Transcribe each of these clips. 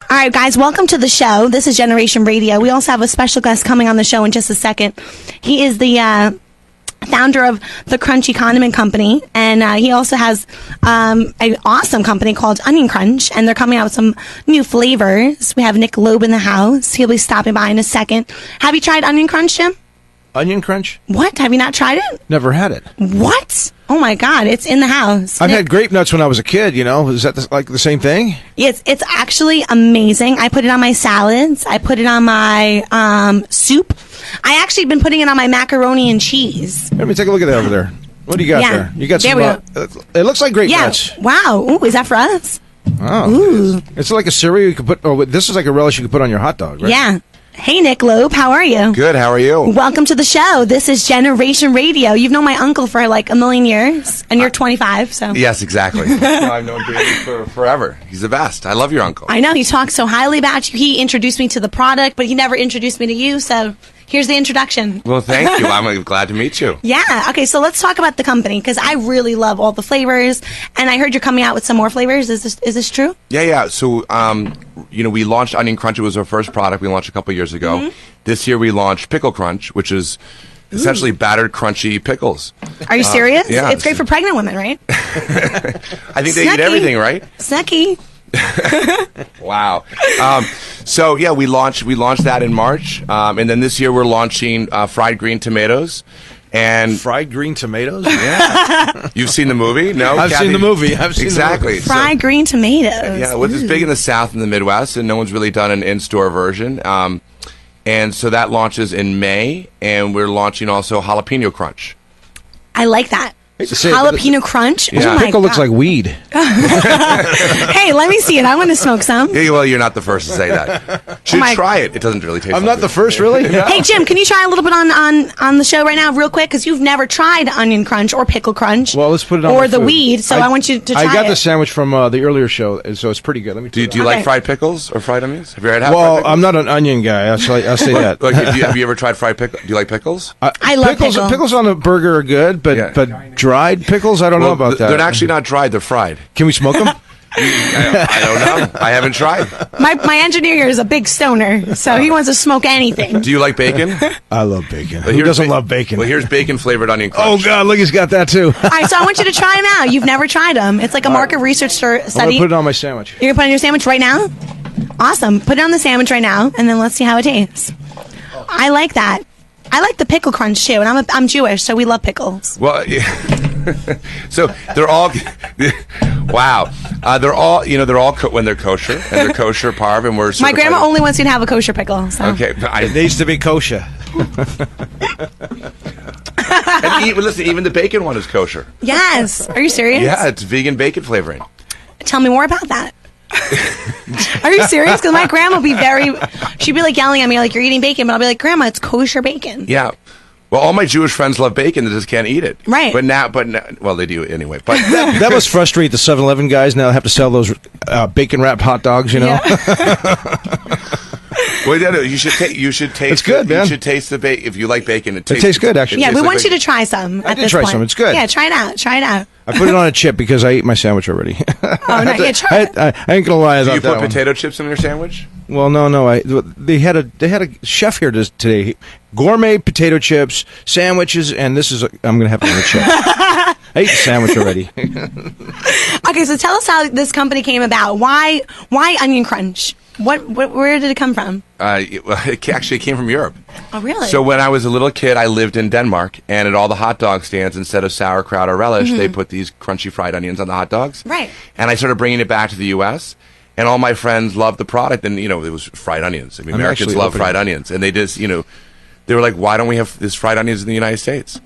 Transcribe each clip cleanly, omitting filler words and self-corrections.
All right, guys, welcome to the show. This is JENeration Radio. We also have a special guest coming on the show in just a second. He is the founder of the Crunchy Condiment Company, and he also has an awesome company called Onion Crunch, and they're coming out with some new flavors. We have Nick Loeb in the house. He'll be stopping by in a second. Have you tried Onion Crunch, Jim? Onion Crunch? What? Have you not tried it? Never had it. What? Oh my God, it's in the house. I've had grape nuts when I was a kid, you know. Is that like the same thing? It's actually amazing. I put it on my salads. I put it on my soup. I actually been putting it on my macaroni and cheese. Let me take a look at that over there. What do you got there? You got some. It looks like grape nuts. Wow. Ooh, is that for us? Oh. Ooh. It's like a cereal you could put. Oh, this is like a relish you could put on your hot dog, right? Yeah. Hey, Nick Loeb, how are you? Good, how are you? Welcome to the show. This is JENeration Radio. You've known my uncle for like a million years, and you're 25, so. Yes, exactly. No, I've known Brady for forever. He's the best. I love your uncle. I know, he talks so highly about you. He introduced me to the product, but he never introduced me to you, so here's the introduction. Well, thank you. I'm glad to meet you. Yeah, okay, so let's talk about the company, because I really love all the flavors, and I heard you're coming out with some more flavors. Is this true? Yeah. So, we launched Onion Crunch. It was our first product we launched a couple years ago. Mm-hmm. This year we launched Pickle Crunch, which is essentially battered, crunchy pickles. Are you serious? Yeah. It's great for pregnant women, right? I think they eat everything, right? Snacky. Wow. We launched that in March, and then this year we're launching fried green tomatoes. And fried green tomatoes? Yeah. You've seen the movie? No? I've seen the movie. Exactly. Fried green tomatoes. Yeah, well, it's big in the South and the Midwest, and no one's really done an in-store version. And so that launches in May, and we're launching also Jalapeno Crunch. I like that. Jalapeno Crunch? Yeah. Oh my Pickle looks God. like weed. Hey, let me see it. I want to smoke some. Yeah, well, you're not the first to say that. Should try it. It doesn't really taste I'm not the first, really? No. Hey, Jim, can you try a little bit on the show right now real quick? Because you've never tried Onion Crunch or Pickle Crunch. Well, let's put it on or my the food. weed, so I want you to try it. I got the sandwich from the earlier show, so it's pretty good. Let me. Do you like fried pickles or fried onions? Have you ever had Well, fried pickles? I'm not an onion guy. I'll say that. Have you ever tried fried pickles? Do you like pickles? I love pickles. Pickles on a burger are good, but dried pickles, I don't know about that. They're actually not dried. They're fried. Can we smoke them? I don't know. I haven't tried. My engineer here is a big stoner, so he wants to smoke anything. Do you like bacon? I love bacon. Who doesn't love bacon? Well, here's bacon flavored onion crunch. Oh God, look, he's got that too. All right, so I want you to try them out. You've never tried them. It's like a market research study. I'm gonna put it on my sandwich. You're gonna put it on your sandwich right now? Awesome. Put it on the sandwich right now, and then let's see how it tastes. I like that. I like the pickle crunch too, and I'm Jewish, so we love pickles. Well, yeah. So they're all wow. They're all when they're kosher, and they're kosher parv, and we're my grandma only wants you to have a kosher pickle. So. Okay, it needs to be kosher. And listen, even the bacon one is kosher. Yes. Are you serious? Yeah, it's vegan bacon flavoring. Tell me more about that. Are you serious? Because my grandma she'd be like yelling at me like, you're eating bacon, but I'll be like, Grandma, it's kosher bacon. Yeah. Well, all my Jewish friends love bacon; they just can't eat it. Right. But now, well, they do anyway. But that must frustrate the 7-Eleven guys. Now they have to sell those bacon wrapped hot dogs. You know. Yeah. Well, no, you should taste. It's good, man. You should taste the bacon. If you like bacon, it tastes good, actually. Yeah, we want you to try some. I did try some. It's good. Yeah, try it out. Try it out. I put it on a chip because I ate my sandwich already. Oh, no, yeah, try it. I ain't gonna lie. Do you put potato chips in your sandwich? Well, no. They had a chef here today. Gourmet potato chips, sandwiches, and this is. I'm gonna have to have a chip. I ate the sandwich already. Okay, so tell us how this company came about. Why Onion Crunch? Where did it come from? It actually came from Europe. Oh, really? So when I was a little kid, I lived in Denmark, and at all the hot dog stands, instead of sauerkraut or relish, they put these crunchy fried onions on the hot dogs. Right. And I started bringing it back to the U.S., and all my friends loved the product, and, it was fried onions. I mean, Americans love fried onions, and they just, they were like, why don't we have this fried onions in the United States?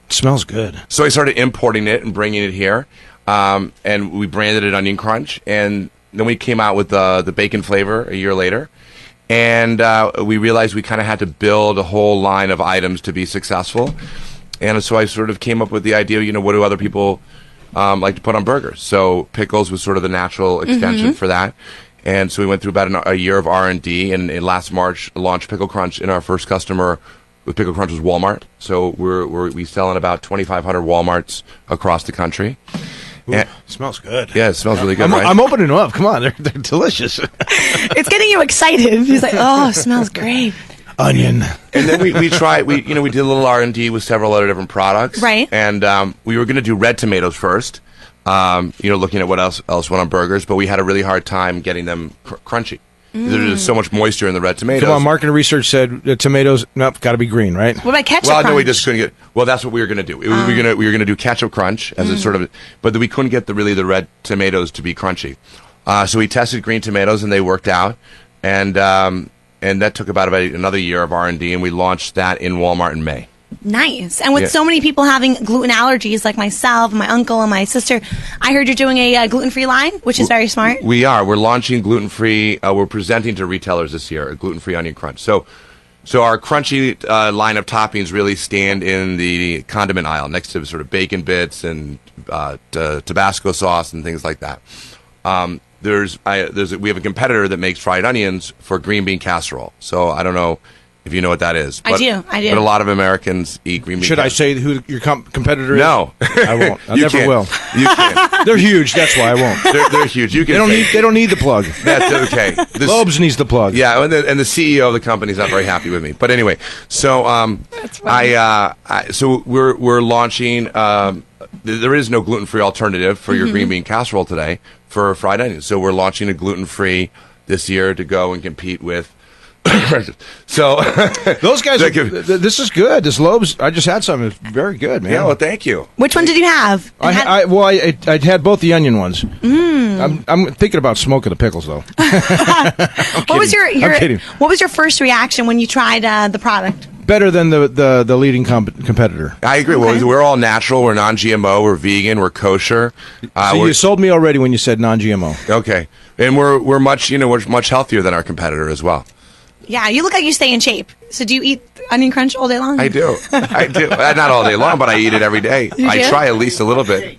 It smells good. So I started importing it and bringing it here, and we branded it Onion Crunch, and then we came out with the bacon flavor a year later, and we realized we kind of had to build a whole line of items to be successful. And so I sort of came up with the idea, what do other people like to put on burgers? So pickles was sort of the natural extension for that. And so we went through about a year of R&D, and in last March launched Pickle Crunch, and our first customer with Pickle Crunch was Walmart. So we sell in about 2,500 Walmarts across the country. Ooh, smells good. Yeah, it smells really good, right? I'm opening them up. Come on, they're delicious. It's getting you excited. He's like, oh, it smells great. Onion. And then we did a little R&D with several other different products. Right. And we were going to do red tomatoes first, looking at what else went on burgers, but we had a really hard time getting them crunchy. There's so much moisture in the red tomatoes. Come on, market research said tomatoes, nope, got to be green, right? What about ketchup Well, crunch? no, we just couldn't get. Well, that's what we were going to do. We were going to do ketchup crunch as a sort of, but we couldn't get the red tomatoes to be crunchy. So we tested green tomatoes and they worked out, and that took about another year of R&D, and we launched that in Walmart in May. Nice. And with so many people having gluten allergies, like myself, my uncle, and my sister, I heard you're doing a gluten-free line, which is very smart. We are. We're launching gluten-free. We're presenting to retailers this year a gluten-free onion crunch. So our crunchy line of toppings really stand in the condiment aisle next to sort of bacon bits and Tabasco sauce and things like that. We have a competitor that makes fried onions for green bean casserole. So I don't know if you know what that is. I do. But a lot of Americans eat green bean Should I say who your competitor is? No. I won't. I never can't. will. You can't. They're huge, that's why I won't. They're huge. You can They don't need the plug. That's okay. Loeb's needs the plug. Yeah, and the CEO of the company is not very happy with me. But anyway, so so we're launching. There is no gluten-free alternative for your green bean casserole today for fried onions. So we're launching a gluten-free this year to go and compete with. So those guys. This is good. This Loeb's. I just had some. It's very good, man. Yeah, well, thank you. Which one did you have? I had both the onion ones. I'm thinking about smoking the pickles though. What was I'm kidding. What was your first reaction when you tried the product? Better than the leading competitor. I agree. Okay. Well, we're all natural. We're non-GMO. We're vegan. We're kosher. So you sold me already when you said non-GMO. Okay, and we're much healthier than our competitor as well. Yeah, you look like you stay in shape. So do you eat onion crunch all day long? I do. Not all day long, but I eat it every day. You I do? try at least a little bit.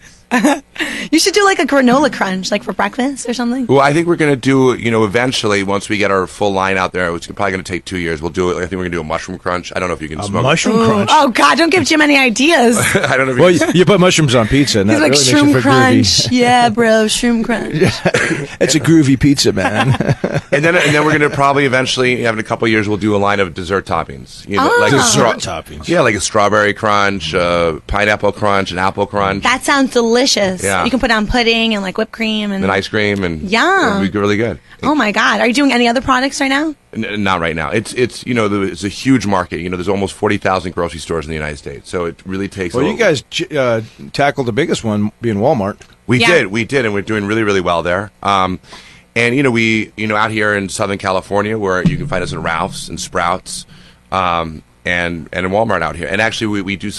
You should do like a granola crunch, like for breakfast or something. Well, I think we're going to do, eventually, once we get our full line out there, it's probably going to take 2 years. We'll do it. I think we're going to do a mushroom crunch. I don't know if you can smoke. Mushroom crunch. Oh, God, don't give Jim any ideas. I don't know if Well, you put mushrooms on pizza, and He's that like, really shroom makes it for crunch. groovy. Yeah, bro, shroom crunch. It's a groovy pizza, man. And then we're going to probably eventually, in a couple of years, we'll do a line of dessert toppings. Like Dessert toppings. Yeah, like a strawberry crunch, pineapple crunch, an apple crunch, That sounds delicious. Yeah. You can put on pudding and like whipped cream and ice cream, and Yum. it'll be really good. Oh my God, are you doing any other products right now? Not right now. It's it's a huge market. There's almost 40,000 grocery stores in the United States, so it really takes. Well, you guys tackled the biggest one, being Walmart. We did, and we're doing really, really well there. And we out here in Southern California, where you can find us in Ralph's and Sprouts, and in Walmart out here. And actually, we do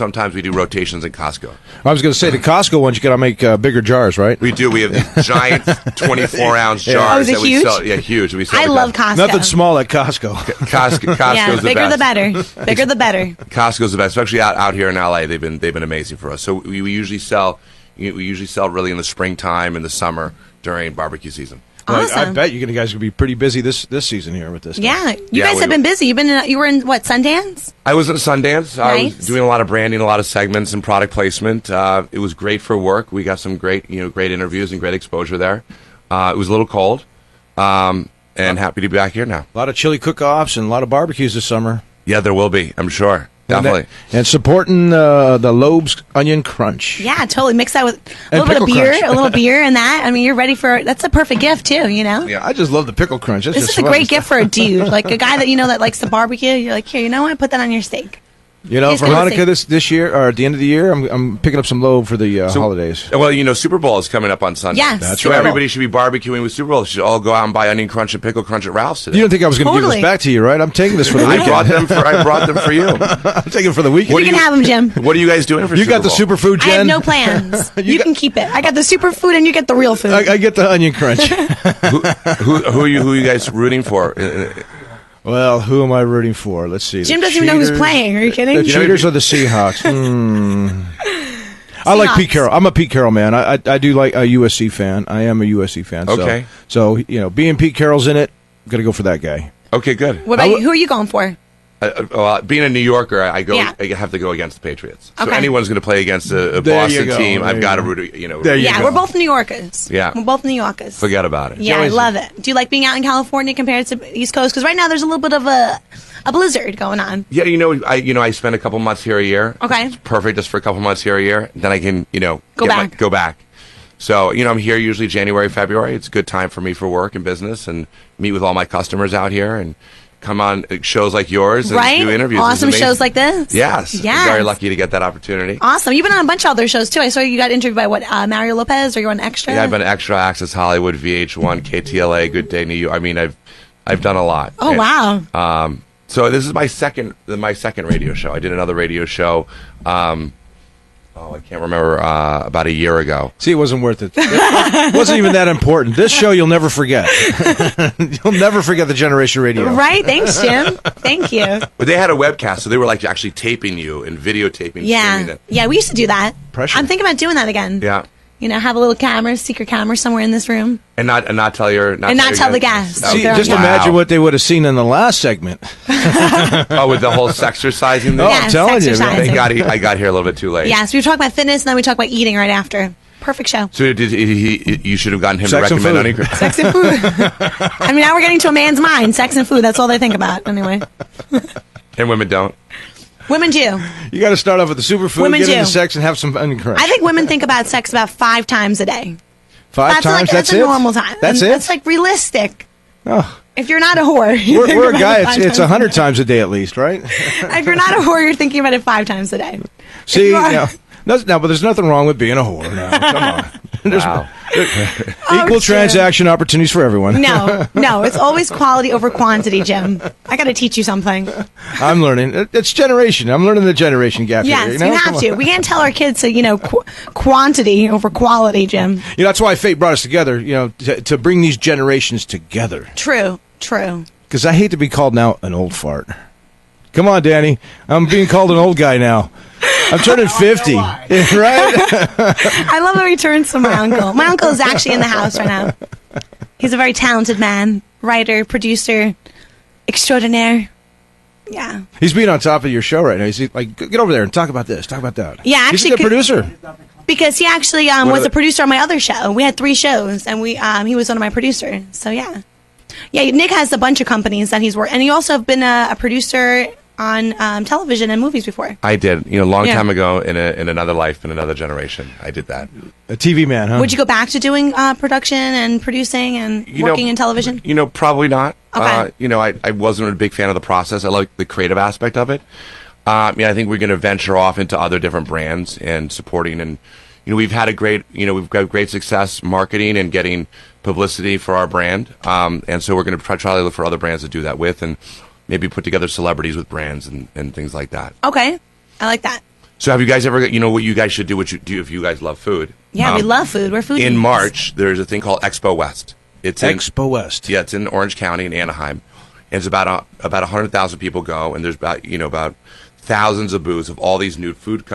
rotations in Costco. I was going to say the Costco ones, you got to make bigger jars, right? We do. We have these giant 24-ounce jars Oh, is it that we huge? sell. Yeah, huge. We sell I to love Costco. Nothing small at Costco. Costco's Yeah, the bigger best. the better. Bigger the better. Costco's the best, especially out here in LA. They've been amazing for us. So we usually sell really in the springtime and the summer during barbecue season. Awesome. I bet you guys will be pretty busy this season here with this stuff. Yeah, you guys have been busy. You were in what, Sundance? I was at Sundance. I was Nice. doing a lot of branding, a lot of segments and product placement. It was great for work. We got some great interviews and great exposure there. It was a little cold, and happy to be back here now. A lot of chili cook-offs and a lot of barbecues this summer. Yeah, there will be, I'm sure. Definitely. And supporting the Loeb's Onion Crunch. Yeah, totally. Mix that with a And little bit of pickle beer, crunch. a little beer and that. I mean, you're ready for, that's a perfect gift too, Yeah. I just love the pickle crunch. That's This just is a fun. great gift for a dude, like a guy that that likes to barbecue. You're like, here, you know what? Put that on your steak. You know, He's for gonna Hanukkah say- this year, or at the end of the year, I'm picking up some Loeb for the holidays. Well, Super Bowl is coming up on Sunday. Yes, That's So right. everybody should be barbecuing with Super Bowl. They should all go out and buy onion crunch and pickle crunch at Ralph's today. You don't think I was going to give Totally. this back to you, right? I'm taking this for the I weekend. brought them for you. I'm taking it for the weekend. You can have them, Jim. What are you guys doing for You Super got the Bowl? superfood, I Jen? have no plans. You can keep it. I got the superfood and you get the real food. I get the onion crunch. Who are you guys rooting for? Well, who am I rooting for? Let's see. Jim The doesn't even know who's Cheaters- playing. Are you kidding? The Cheaters or the Seahawks? I like Pete Seahawks. Carroll. I'm a Pete Carroll man. I do like a USC fan. I am a USC fan. Okay. So being Pete Carroll's in it, I'm going to go for that guy. Okay, good. What about you? Who are you going for? Well, being a New Yorker, I have to go against the Patriots. So anyone's going to play against a Boston team, I've got to root. We're both New Yorkers. Yeah, we're both New Yorkers. Forget about it. Yeah, I love it. Do you like being out in California compared to the East Coast? Because right now there's a little bit of a blizzard going on. Yeah, I spend a couple months here a year. Okay, it's perfect just for a couple months here a year. Then I can go back. So I'm here usually January, February. It's a good time for me for work and business, and meet with all my customers out here and come on shows like yours and do interviews. Awesome shows like this. Yes. I'm very lucky to get that opportunity. Awesome. You've been on a bunch of other shows too. I saw you got interviewed by Mario Lopez, or you were on Extra. Yeah, I've been Extra, Access Hollywood, VH1, KTLA, Good Day New York. I mean, I've done a lot. Oh, wow. So this is my second radio show. I did another radio show. I can't remember, about a year ago. See, it wasn't worth it. It wasn't even that important. This show you'll never forget. You'll never forget the JENeration Radio. Right? Thanks, Jim. Thank you. But they had a webcast, so they were like actually taping you and videotaping. Yeah. Yeah, we used to do that. Pressure. I'm thinking about doing that again. Yeah. Have a little camera, secret camera somewhere in this room. And not tell the guests. See, just imagine what they would have seen in the last segment. With the whole sexercising thing? I'm telling you, man. I got here a little bit too late. Yes, we were talking about fitness, and then we talked about eating right after. Perfect show. So you should have gotten him to recommend Honey Crunch. Sex and food. I mean, now we're getting to a man's mind. Sex and food, that's all they think about anyway. And women don't. Women do. You got to start off with the superfood, get into sex, and have some Honey Crunch. I think women think about sex about 5 times a day. Five times? That's it? a normal time. That's it? That's like realistic. Oh. If you're not a whore. We're a guy. It's 100 times a day at least, right? If you're not a whore, you're thinking about it 5 times a day. See, but there's nothing wrong with being a whore now. Come on. Wow. Equal transaction opportunities for everyone. No, it's always quality over quantity, Jim. I got to teach you something. I'm learning. It's JENeration. I'm learning the generation gap here. Yes, you have to. We can't tell our kids to, quantity over quality, Jim. That's why fate brought us together, to bring these generations together. True. Because I hate to be called now an old fart. Come on, Danny. I'm being called an old guy now. I'm turning 50, right? I love how he turns to my uncle. My uncle is actually in the house right now. He's a very talented man, writer, producer, extraordinaire. Yeah. He's being on top of your show right now. He's like, get over there and talk about this, talk about that. Yeah, actually, he's a good producer. Because he actually was a producer on my other show. We had 3 shows, and he was one of my producers. So yeah. Yeah, Nick has a bunch of companies that he's worked, and he also have been a producer on television and movies before. I did, a long time ago in another life, in another generation. I did that. A TV man, huh? Would you go back to doing production and producing and working in television? Probably not. Okay. I wasn't a big fan of the process. I like the creative aspect of it. I think we're going to venture off into other different brands and supporting, and we've got great success marketing and getting publicity for our brand, and so we're going to try to look for other brands to do that with, and maybe put together celebrities with brands and things like that. Okay. I like that. So have you guys ever, what you guys should do, what you do if you guys love food? Yeah, we love food. We're foodies. In March, there's a thing called Expo West. It's Expo West. Yeah, it's in Orange County in Anaheim. And it's about 100,000 people go, and there's about thousands of booths of all these new food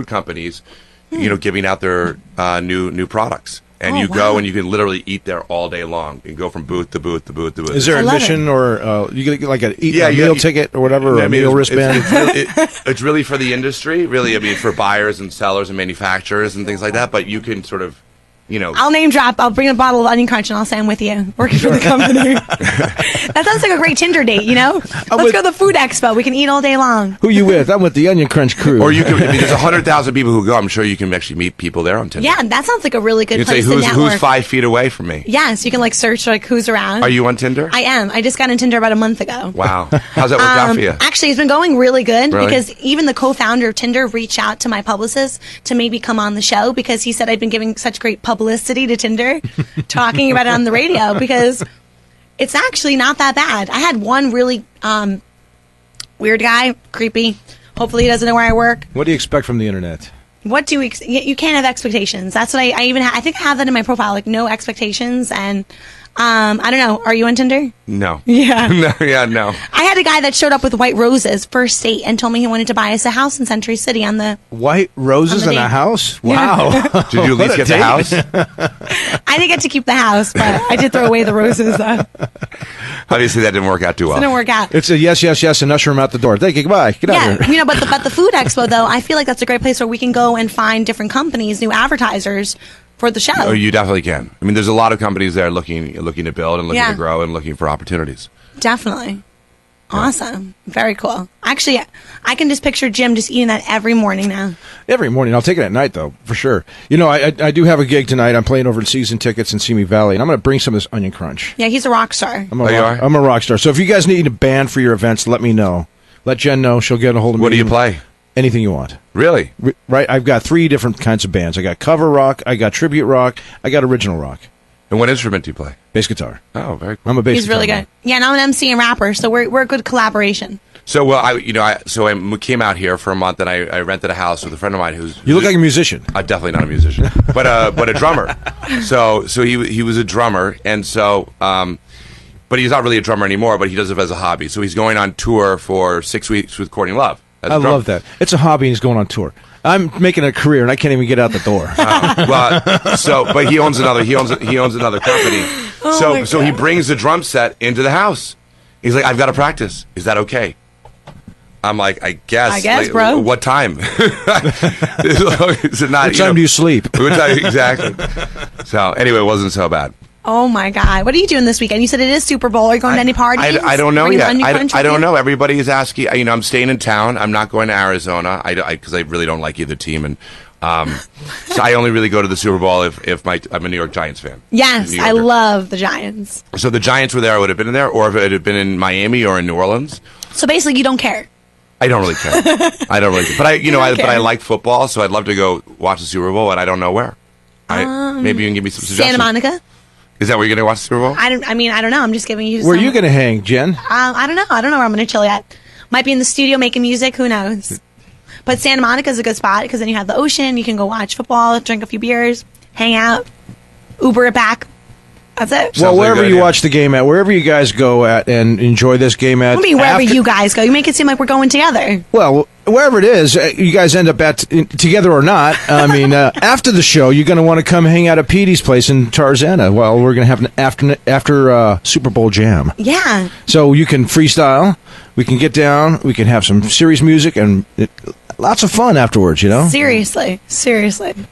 companies, giving out their new products. And you go and you can literally eat there all day long. You can go from booth to booth to booth to booth. Is there admission or you get like a meal ticket or whatever, or a meal wristband? It's really for the industry, really. For buyers and sellers and manufacturers and things like that. But you can sort of, I'll name drop. I'll bring a bottle of Onion Crunch and I'll say I'm with you, working for the company. That sounds like a great Tinder date, Let's go to the food expo. We can eat all day long. Who you with? I'm with the Onion Crunch crew. Or you can, there's 100,000 people who go. I'm sure you can actually meet people there on Tinder. Yeah, that sounds like a really good place to network. Who's 5 feet away from me? Yes, you can search who's around. Are you on Tinder? I am. I just got on Tinder about a month ago. Wow. How's that work out for you? Actually, it's been going really good because even the co-founder of Tinder reached out to my publicist to maybe come on the show because he said I'd been giving such great publicity to Tinder, talking about it on the radio, because it's actually not that bad. I had one really weird guy, creepy. Hopefully he doesn't know where I work. What do you expect from the internet? What do you can't have expectations. That's what I think I have that in my profile, no expectations. And I don't know. Are you on Tinder? No. Yeah. No. I had a guy that showed up with white roses first date and told me he wanted to buy us a house in Century City on the White roses on the in a date. house? Yeah. Wow. Did you at least get the house? I didn't get to keep the house, but I did throw away the roses. It Obviously, that didn't work out too well. didn't work out. It's a yes, and usher him out the door. Thank you. Goodbye. Get out of Yeah, here. but the food expo though, I feel like that's a great place where we can go and find different companies, new advertisers for the show. Oh, you definitely can. I mean, there's a lot of companies there looking to build and looking Yeah. to grow and looking for opportunities. Definitely. Awesome. Very cool. Actually, I can just picture Jim just eating that every morning now. Every morning. I'll take it at night, though, for sure. You know, I do have a gig tonight. I'm playing over in Season Tickets in Simi Valley, and I'm going to bring some of this onion crunch. Yeah, he's a rock star. I'm a, Oh, you rock, are? I'm a rock star. So if you guys need a band for your events, let me know. Let Jen know. She'll get a hold of me. What do you play? Anything you want. Really? Right? I've got 3 different kinds of bands. I got cover rock, I got tribute rock, I got original rock. And what instrument do you play? Bass guitar. Oh, very cool. I'm a bass He's really guitar good. Yeah, and I'm an MC and rapper, so we're a good collaboration. So, well, I came out here for a month, and I rented a house with a friend of mine who's. You look like a musician. I'm definitely not a musician, but a drummer. So he was a drummer, and so but he's not really a drummer anymore. But he does it as a hobby. So he's going on tour for 6 weeks with Courtney Love. as a I drummer. love that. It's a hobby and he's going on tour. I'm making a career and I can't even get out the door. But he owns another company. So he brings the drum set into the house. He's like, I've got to practice. Is that okay? I'm like, I guess. I guess, like, bro. What time? Is it not? What time do you sleep? What time, exactly. So anyway, it wasn't so bad. Oh my God! What are you doing this weekend? You said it is Super Bowl. Are you going to any parties? I don't know Bring yet. Onion Crunch I with don't you? know. Everybody is asking. I'm staying in town. I'm not going to Arizona. Because I really don't like either team, and so I only really go to the Super Bowl if I'm a New York Giants fan. Yes, New I Yorker. love the Giants. So the Giants were there, I would have been there, or if it had been in Miami or in New Orleans. So basically, you don't care. I don't really care. I don't really care. But care. I like football, so I'd love to go watch the Super Bowl, and I don't know where. Maybe you can give me some suggestions. Santa Monica. Is that where you're going to watch the Super Bowl? I don't know. I'm just giving you. Where are some- you going to hang, Jen? I don't know. I don't know where I'm going to chill yet. Might be in the studio making music. Who knows? But Santa Monica is a good spot because then you have the ocean. You can go watch football, drink a few beers, hang out, Uber it back. That's it. Well, Sounds like a wherever good you idea. watch the game at, wherever you guys go at and enjoy this game at. I mean, wherever after- you guys go, you make it seem like we're going together. Well, wherever it is, you guys end up together or not. I mean, after the show, you're going to want to come hang out at Petey's place in Tarzana. Well, we're going to have an after Super Bowl jam. Yeah. So you can freestyle. We can get down. We can have some serious music and lots of fun afterwards, you know? Seriously.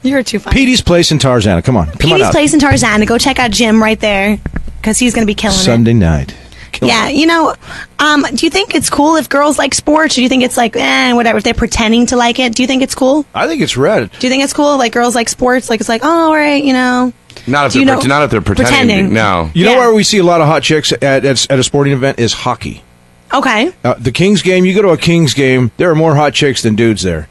You're too funny. Petey's place in Tarzana. Come on. Come on Petey's out. place in Tarzana. Go check out Jim right there because he's going to be killing Sunday night. it. Yeah. Do you think it's cool if girls like sports? Or do you think it's like, whatever, if they're pretending to like it? Do you think it's cool? I think it's red. Do you think it's cool? Like girls like sports? Like it's like, oh, all right, Not if Do you they're know- not if they're pretending. No. You know Yeah. where we see a lot of hot chicks at a sporting event is hockey. Okay. The Kings game, you go to a Kings game, there are more hot chicks than dudes there.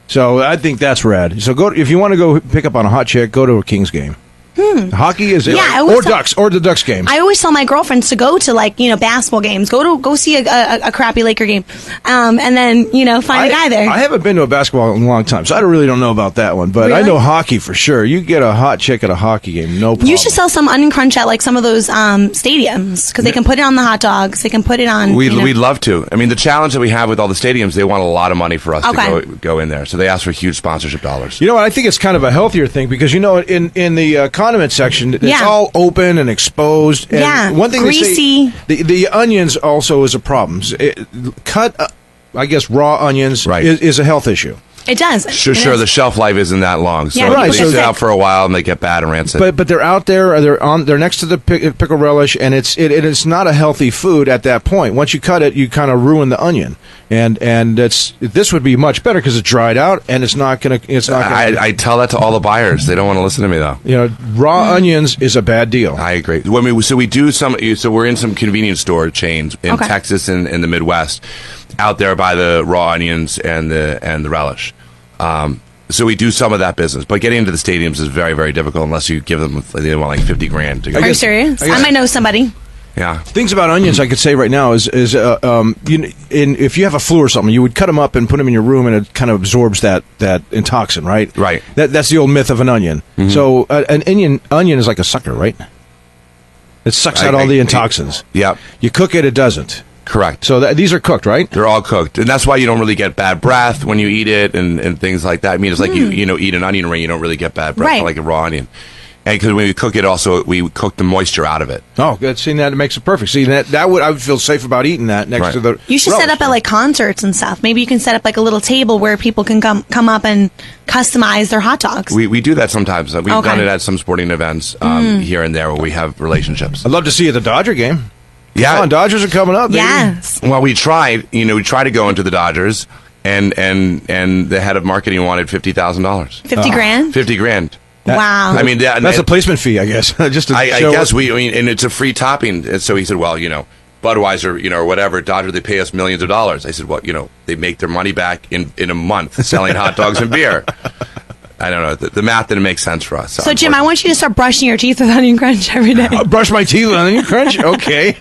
So I think that's rad. So if you want to go pick up on a hot chick, go to a Kings game. Hockey is Yeah, I always or thought- Ducks or the Ducks game. I always tell my girlfriends to go to basketball games. Go see a crappy Laker game, and then find a guy there. I haven't been to a basketball in a long time, so I really don't know about that one. But I Really? know hockey for sure. You get a hot chick at a hockey game, no problem. You should sell some onion crunch at some of those stadiums because they can put it on the hot dogs. They can put it on. We'd love to. I mean, the challenge that we have with all the stadiums, they want a lot of money for us Okay. to go in there. So they ask for huge sponsorship dollars. You know what? I think it's kind of a healthier thing because in the condiment section, it's Yeah. all open and exposed. And Yeah, one thing greasy. They say, the onions also is a problem. Cut, I guess, raw onions Right. is a health issue. It does. Sure, It sure. is. The shelf life isn't that long, so Yeah, Right, they so- sit out for a while and they get bad and rancid. But they're out there, or they're next to the pickle relish, and it's not a healthy food at that point. Once you cut it, you kind of ruin the onion, and this would be much better because it's dried out and it's not gonna. I tell that to all the buyers. They don't want to listen to me though. Raw onions is a bad deal. I agree. So we do some. So we're in some convenience store chains in Okay. Texas and in the Midwest, out there by the raw onions and the relish. So we do some of that business, but getting into the stadiums is very, very difficult unless you give them they want like $50,000 to go. Are you serious? I might know somebody. Yeah. Things about onions I could say right now is if you have a flu or something, you would cut them up and put them in your room, and it kind of absorbs that toxin, right? Right. That's the old myth of an onion. So an onion is like a sucker, right? It sucks out all the toxins. Yep. You cook it, it doesn't. Correct. So these are cooked, right? They're all cooked, and that's why you don't really get bad breath when you eat it and things like that. I mean, it's like you eat an onion ring, you don't really get bad breath like a raw onion. And because when we cook it, also we cook the moisture out of it. Oh, good. See, that makes it perfect. See, I would feel safe about eating that next to the. You should set up at like concerts and stuff. Maybe you can set up like a little table where people can come up and customize their hot dogs. We do that sometimes. We've done it at some sporting events here and there where we have relationships. I'd love to see you at the Dodger game. Yeah, come on, Dodgers are coming up. Baby. Yes. Well, we tried to go into the Dodgers, and the head of marketing wanted $50,000. 50 grand. 50 grand. Wow. I mean, that's a placement fee, I guess. Just to I show guess and it's a free topping. And so he said, well, Budweiser, or whatever, Dodger, they pay us millions of dollars. I said, well, they make their money back in a month selling hot dogs and beer. I don't know. The math didn't make sense for us. So, Jim, I want you to start brushing your teeth with Onion Crunch every day. I'll brush my teeth with Onion Crunch? Okay.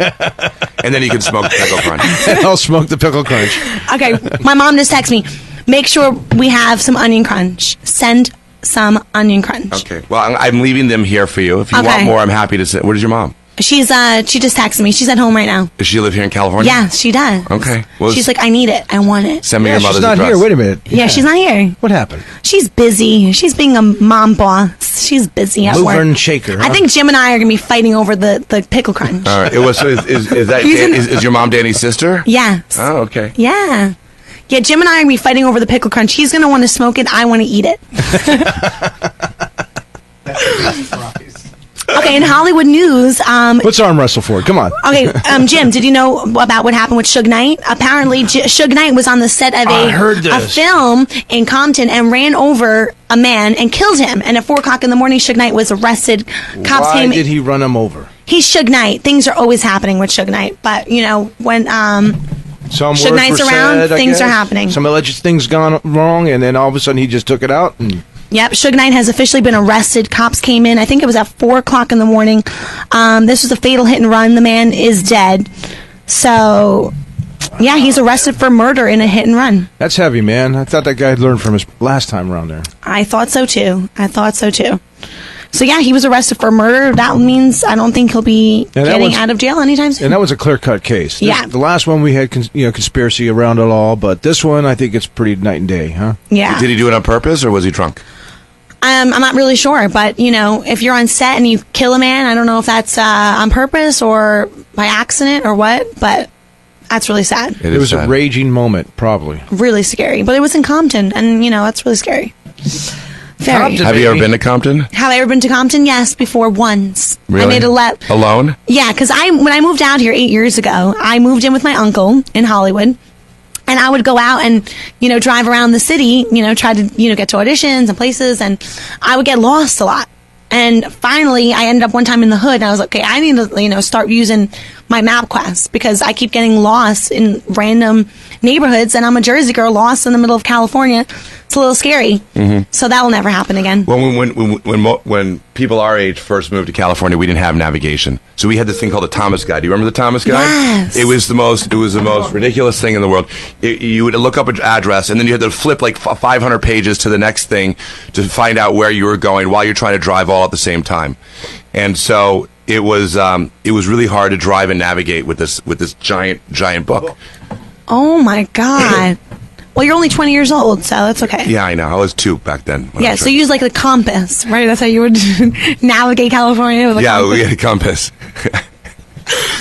And then you can smoke Pickle Crunch. I'll smoke the Pickle Crunch. Okay. My mom just texted me, make sure we have some Onion Crunch. Send some Onion Crunch. Okay. Well, I'm leaving them here for you. If you want more, I'm happy to send. Where is your mom? She just texted me. She's at home right now. Does she live here in California? Yeah, she does. Okay. Well, she's like, I need it. I want it. Send me your mother's address. She's not here. Wait a minute. Yeah, she's not here. What happened? She's busy. She's being a mom boss. She's busy at work. Mover and shaker. Huh? I think Jim and I are going to be fighting over the Pickle Crunch. All right. Is your mom Danny's sister? Yes. Oh, okay. Yeah. Yeah, Jim and I are going to be fighting over the Pickle Crunch. He's going to want to smoke it. I want to eat it. Okay, in Hollywood news... Let's arm wrestle for it. Come on. Okay, Jim, did you know about what happened with Suge Knight? Apparently, Suge Knight was on the set of a film in Compton and ran over a man and killed him. And at 4 o'clock in the morning, Suge Knight was arrested. Cops came. Why did he run him over? He's Suge Knight. Things are always happening with Suge Knight. But, when... Suge Knight's around, things are happening. Some alleged things gone wrong, and then all of a sudden he just took it out. Yep, Suge Knight has officially been arrested. Cops came in. I think it was at 4 o'clock in the morning. This was a fatal hit and run. The man is dead. So, yeah, he's arrested for murder in a hit and run. That's heavy, man. I thought that guy had learned from his last time around there. I thought so, too. So, yeah, he was arrested for murder. That means I don't think he'll be getting out of jail anytime soon. And that was a clear-cut case. The last one we had conspiracy around it all, but this one, I think it's pretty night and day, huh? Yeah. Did he do it on purpose, or was he drunk? I'm not really sure, but, if you're on set and you kill a man, I don't know if that's on purpose or by accident or what, but that's really sad. It was sad. A raging moment, probably. Really scary. But it was in Compton, and, that's really scary. Very. Have you ever been to Compton? Have I ever been to Compton? Yes, before once. Really? I made a left. Alone? Yeah, because when I moved out here 8 years ago, I moved in with my uncle in Hollywood. And I would go out and, drive around the city, try to, get to auditions and places. And I would get lost a lot. And finally, I ended up one time in the hood. And I was like, okay, I need to, start using my MapQuest because I keep getting lost in random neighborhoods. And I'm a Jersey girl lost in the middle of California. It's a little scary. Mm-hmm. So that will never happen again. Well, when people our age first moved to California, we didn't have navigation. So we had this thing called the Thomas Guide. Do you remember the Thomas Guide? Yes. It was the most ridiculous thing in the world. You would look up an address, and then you had to flip like 500 pages to the next thing to find out where you were going while you're trying to drive all at the same time. And so it was really hard to drive and navigate with this giant book. Oh my God. Well, you're only 20 years old, so that's okay. Yeah, I know. I was 2 back then. Yeah, so you use like the compass, right? That's how you would navigate California with a compass. We had a compass.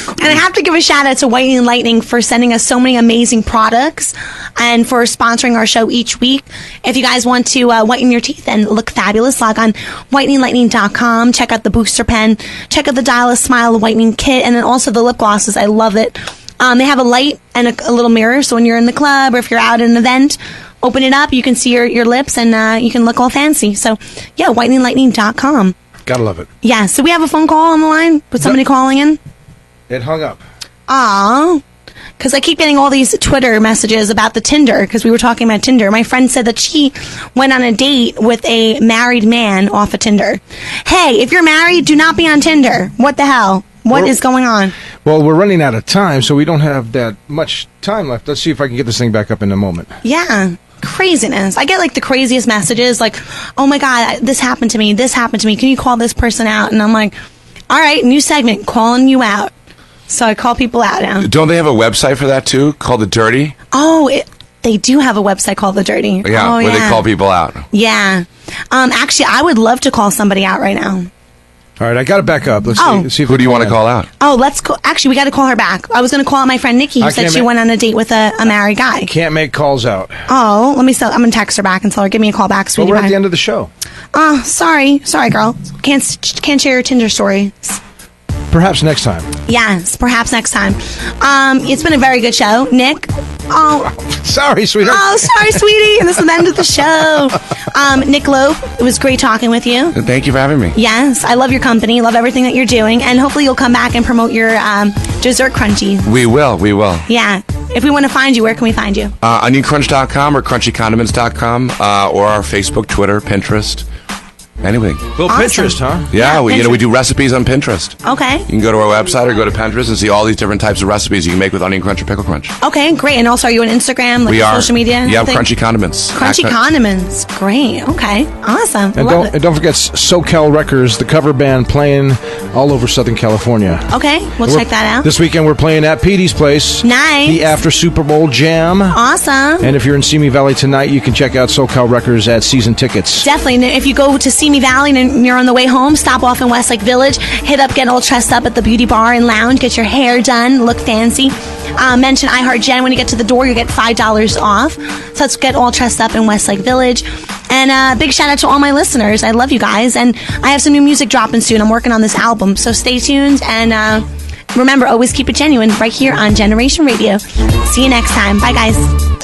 And I have to give a shout out to Whitening and Lightning for sending us so many amazing products and for sponsoring our show each week. If you guys want to whiten your teeth and look fabulous, log on whiteninglightning.com. Check out the booster pen. Check out the Dial a Smile whitening kit, and then also the lip glosses. I love it. They have a light and a little mirror, so when you're in the club or if you're out at an event, open it up, you can see your lips, and you can look all fancy. So, yeah, whiteninglightning.com. Gotta love it. Yeah, so we have a phone call on the line with somebody calling in. It hung up. Aw, because I keep getting all these Twitter messages about the Tinder, because we were talking about Tinder. My friend said that she went on a date with a married man off of Tinder. Hey, if you're married, do not be on Tinder. What the hell? What is going on? Well, we're running out of time, so we don't have that much time left. Let's see if I can get this thing back up in a moment. Yeah. Craziness. I get like the craziest messages like, oh my God, this happened to me. Can you call this person out? And I'm like, All right, new segment, calling you out. So I call people out now. Don't they have a website for that too, called The Dirty? Oh, they do have a website called The Dirty. Yeah, where they call people out. Yeah. Actually, I would love to call somebody out right now. All right, I got to back up. Let's see Who do you want to call out? Oh, let's go. Actually, we got to call her back. I was going to call out my friend Nikki, who said she went on a date with a married guy. Can't make calls out. Oh, I'm going to text her back and tell her, give me a call back, sweetie. Well, we're at the end of the show. Oh, sorry, girl. Can't share your Tinder story. Perhaps next time. Yes, perhaps next time. It's been a very good show. Nick? Oh. Sorry, sweetheart. Oh, sorry, sweetie. This is the end of the show. Nick Loeb, it was great talking with you. Thank you for having me. Yes, I love your company. Love everything that you're doing. And hopefully you'll come back and promote your dessert crunchies. We will. Yeah. If we want to find you, where can we find you? OnionCrunch.com or CrunchyCondiments.com or our Facebook, Twitter, Pinterest. Anything. Well, awesome. Pinterest, huh? Yeah, we do recipes on Pinterest. Okay. You can go to our website or go to Pinterest and see all these different types of recipes you can make with Onion Crunch or Pickle Crunch. Okay, great. And also, are you on Instagram, we are. social media? Yeah, Crunchy Condiments. Crunchy Condiments. Great. Okay. Awesome. And don't forget SoCal Records, the cover band playing all over Southern California. Okay, we'll check that out. This weekend we're playing at Petey's Place. Nice. The after Super Bowl jam. Awesome. And if you're in Simi Valley tonight, you can check out SoCal Records at season tickets. Definitely. And if you go to Simi Valley and you're on the way home, stop off in Westlake Village, get all dressed up at the beauty bar and lounge, get your hair done, look fancy. Mention iHeart-Gen when you get to the door, you get $5 off. So let's get all dressed up in Westlake Village. And big shout out to all my listeners. I love you guys. And I have some new music dropping soon. I'm working on this album. So stay tuned. And remember, always keep it genuine right here on JENeration Radio. See you next time. Bye, guys.